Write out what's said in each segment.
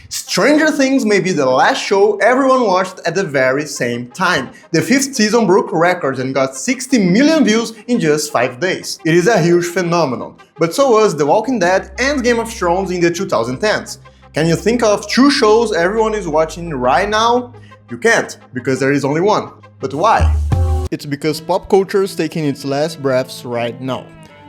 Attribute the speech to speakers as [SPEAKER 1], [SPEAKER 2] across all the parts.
[SPEAKER 1] Stranger Things may be the last show everyone watched at the very same time. The fifth season broke records and got 60 million views in just 5 days. It is a huge phenomenon, but so was The Walking Dead and Game of Thrones in the 2010s. Can you think of 2 shows everyone is watching right now? You can't, because there is only one. But why? It's because pop culture is taking its last breaths right now.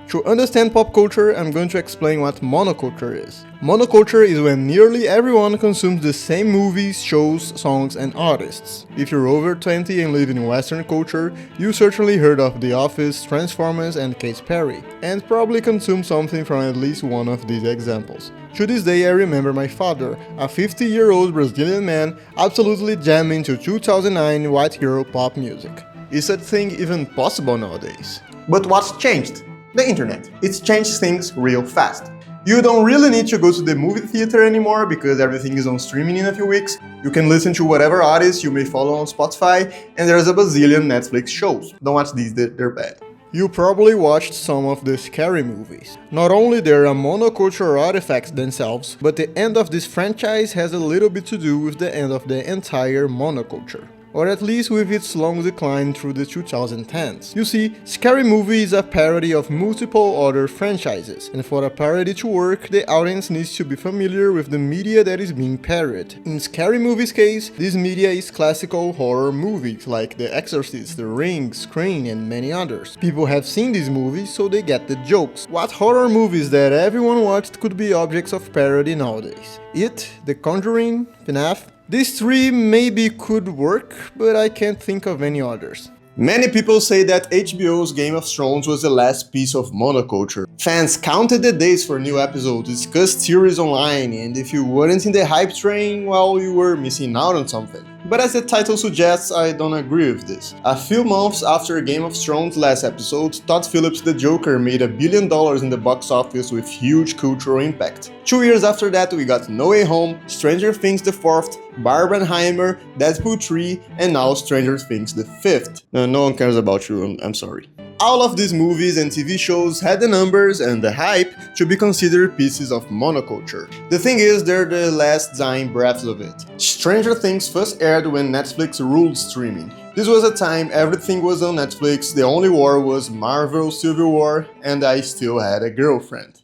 [SPEAKER 1] To understand pop culture, I'm going to explain what monoculture is. Monoculture is when nearly everyone consumes the same movies, shows, songs, and artists. If you're over 20 and live in Western culture, you certainly heard of The Office, Transformers, and Katy Perry, and probably consumed something from at least one of these examples. To this day, I remember my father, a 50-year-old Brazilian man, absolutely jamming to 2009 white girl pop music. Is that thing even possible nowadays? But what's changed? The internet. It's changed things real fast. You don't really need to go to the movie theater anymore because everything is on streaming in a few weeks. You can listen to whatever artists you may follow on Spotify, and there's a bazillion Netflix shows. Don't watch these, they're bad. You probably watched some of the scary movies. Not only they're a monoculture artifacts themselves, but the end of this franchise has a little bit to do with the end of the entire monoculture. Or at least with its long decline through the 2010s. You see, Scary Movie is a parody of multiple other franchises, and for a parody to work, the audience needs to be familiar with the media that is being parodied. In Scary Movie's case, this media is classical horror movies like The Exorcist, The Ring, Scream, and many others. People have seen these movies, so they get the jokes. What horror movies that everyone watched could be objects of parody nowadays? It, The Conjuring, FNAF. These 3 maybe could work, but I can't think of any others. Many people say that HBO's Game of Thrones was the last piece of monoculture. Fans counted the days for new episodes, discussed theories online, and if you weren't in the hype train, well, you were missing out on something. But as the title suggests, I don't agree with this. A few months after Game of Thrones' last episode, Todd Phillips' The Joker made $1 billion in the box office with huge cultural impact. 2 years after that, we got No Way Home, Stranger Things the 4th, Barbenheimer, Deadpool 3, and now Stranger Things the 5th. No one cares about you, I'm sorry. All of these movies and TV shows had the numbers and the hype to be considered pieces of monoculture. The thing is, they're the last dying breaths of it. Stranger Things first aired when Netflix ruled streaming. This was a time everything was on Netflix, the only war was Marvel Civil War, and I still had a girlfriend.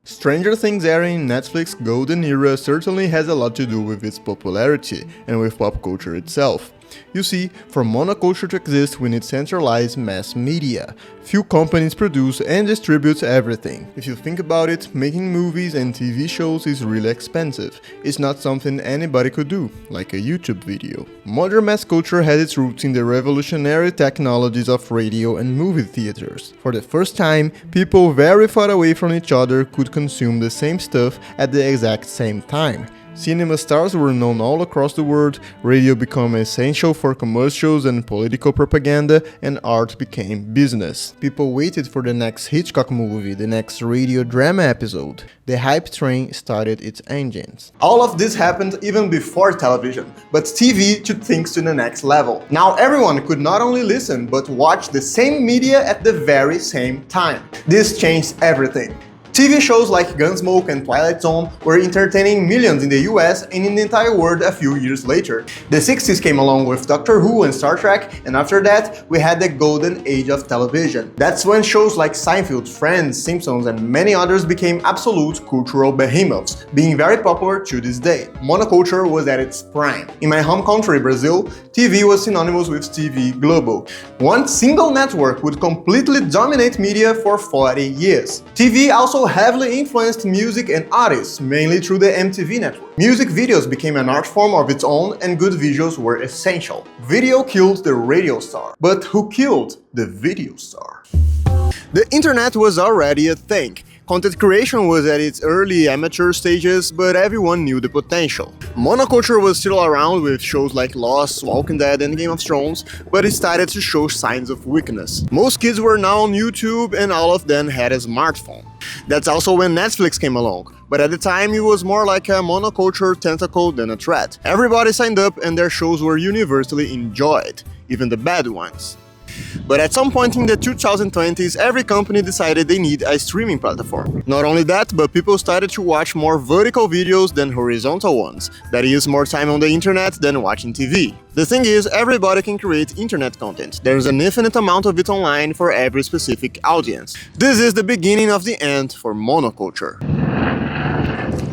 [SPEAKER 1] Stranger Things airing in Netflix's golden era certainly has a lot to do with its popularity and with pop culture itself. You see, for monoculture to exist, we need centralized mass media. Few companies produce and distribute everything. If you think about it, making movies and TV shows is really expensive. It's not something anybody could do, like a YouTube video. Modern mass culture has its roots in the revolutionary technologies of radio and movie theaters. For the first time, people very far away from each other could consume the same stuff at the exact same time. Cinema stars were known all across the world, radio became essential for commercials and political propaganda, and art became business. People waited for the next Hitchcock movie, the next radio drama episode. The hype train started its engines. All of this happened even before television, but TV took things to the next level. Now everyone could not only listen, but watch the same media at the very same time. This changed everything. TV shows like Gunsmoke and Twilight Zone were entertaining millions in the US and in the entire world a few years later. The 60s came along with Doctor Who and Star Trek, and after that, we had the golden age of television. That's when shows like Seinfeld, Friends, Simpsons, and many others became absolute cultural behemoths, being very popular to this day. Monoculture was at its prime. In my home country, Brazil, TV was synonymous with TV Global. One single network would completely dominate media for 40 years. TV also heavily influenced music and artists, mainly through the MTV network. Music videos became an art form of its own, and good visuals were essential. Video killed the radio star. But who killed the video star? The internet was already a thing. Content creation was at its early amateur stages, but everyone knew the potential. Monoculture was still around with shows like Lost, Walking Dead, and Game of Thrones, but it started to show signs of weakness. Most kids were now on YouTube, and all of them had a smartphone. That's also when Netflix came along, but at the time it was more like a monoculture tentacle than a threat. Everybody signed up and their shows were universally enjoyed, even the bad ones. But at some point in the 2020s, every company decided they need a streaming platform. Not only that, but people started to watch more vertical videos than horizontal ones, that is, more time on the internet than watching TV. The thing is, everybody can create internet content. There's an infinite amount of it online for every specific audience. This is the beginning of the end for monoculture.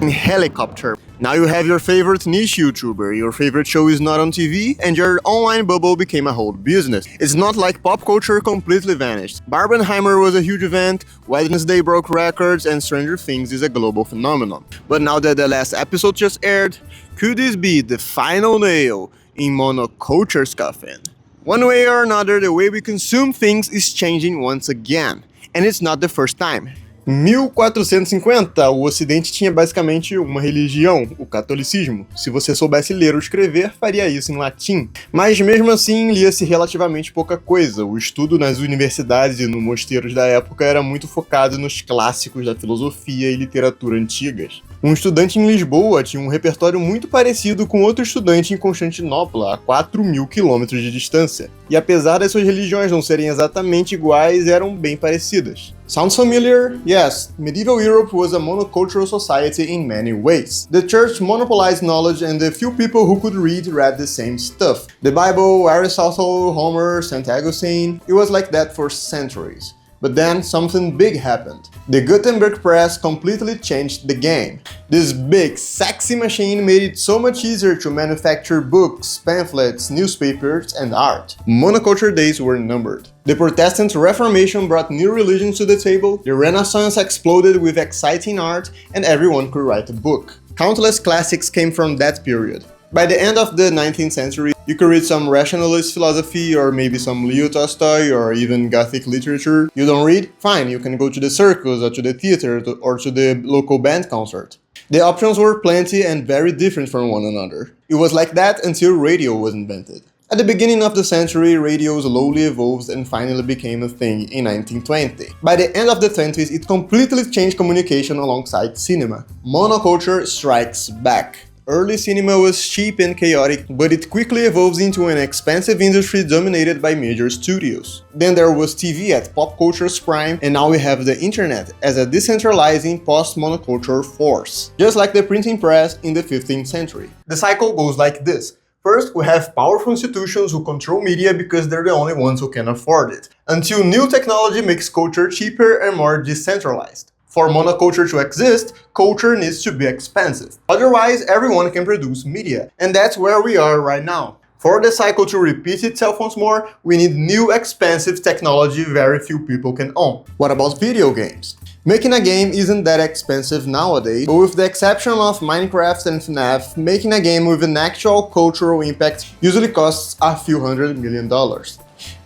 [SPEAKER 1] Helicopter. Now you have your favorite niche YouTuber, your favorite show is not on TV, and your online bubble became a whole business. It's not like pop culture completely vanished. Barbenheimer was a huge event, Wednesday broke records, and Stranger Things is a global phenomenon. But now that the last episode just aired, could this be the final nail in monoculture's coffin? One way or another, the way we consume things is changing once again, and it's not the first time. Em 1450, o Ocidente tinha basicamente uma religião, o catolicismo. Se você soubesse ler ou escrever, faria isso em latim. Mas mesmo assim, lia-se relativamente pouca coisa. O estudo nas universidades e nos mosteiros da época era muito focado nos clássicos da filosofia e literatura antigas. Um estudante em Lisboa tinha um repertório muito parecido com outro estudante em Constantinopla, a 4.000 quilômetros de distância. E apesar das suas religiões não serem exatamente iguais, eram bem parecidas. Sounds familiar? Yes, medieval Europe was a monocultural society in many ways. The church monopolized knowledge and the few people who could read the same stuff. The Bible, Aristotle, Homer, St. Augustine, it was like that for centuries. But then something big happened. The Gutenberg press completely changed the game. This big, sexy machine made it so much easier to manufacture books, pamphlets, newspapers, and art. Monoculture days were numbered. The Protestant Reformation brought new religions to the table, the Renaissance exploded with exciting art, and everyone could write a book. Countless classics came from that period. By the end of the 19th century, you could read some rationalist philosophy or maybe some Leo Tolstoy or even Gothic literature. You don't read? Fine, you can go to the circus or to the theater or to the local band concert. The options were plenty and very different from one another. It was like that until radio was invented. At the beginning of the century, radio slowly evolved and finally became a thing in 1920. By the end of the 20s, it completely changed communication alongside cinema. Monoculture strikes back. Early cinema was cheap and chaotic, but it quickly evolves into an expensive industry dominated by major studios. Then there was TV at pop culture's prime, and now we have the internet as a decentralizing post-monoculture force, just like the printing press in the 15th century. The cycle goes like this. First, we have powerful institutions who control media because they're the only ones who can afford it, until new technology makes culture cheaper and more decentralized. For monoculture to exist, culture needs to be expensive. Otherwise, everyone can produce media. And that's where we are right now. For the cycle to repeat itself once more, we need new expensive technology very few people can own. What about video games? Making a game isn't that expensive nowadays, but with the exception of Minecraft and FNAF, making a game with an actual cultural impact usually costs a few $100 million.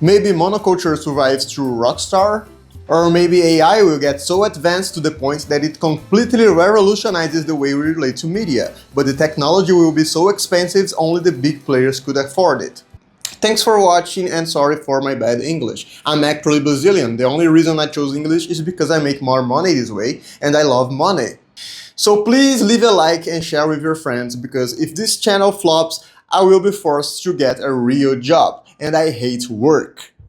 [SPEAKER 1] Maybe monoculture survives through Rockstar? Or maybe AI will get so advanced to the point that it completely revolutionizes the way we relate to media, but the technology will be so expensive only the big players could afford it. Thanks for watching and sorry for my bad English. I'm actually Brazilian. The only reason I chose English is because I make more money this way and I love money. So please leave a like and share with your friends because if this channel flops, I will be forced to get a real job and I hate work.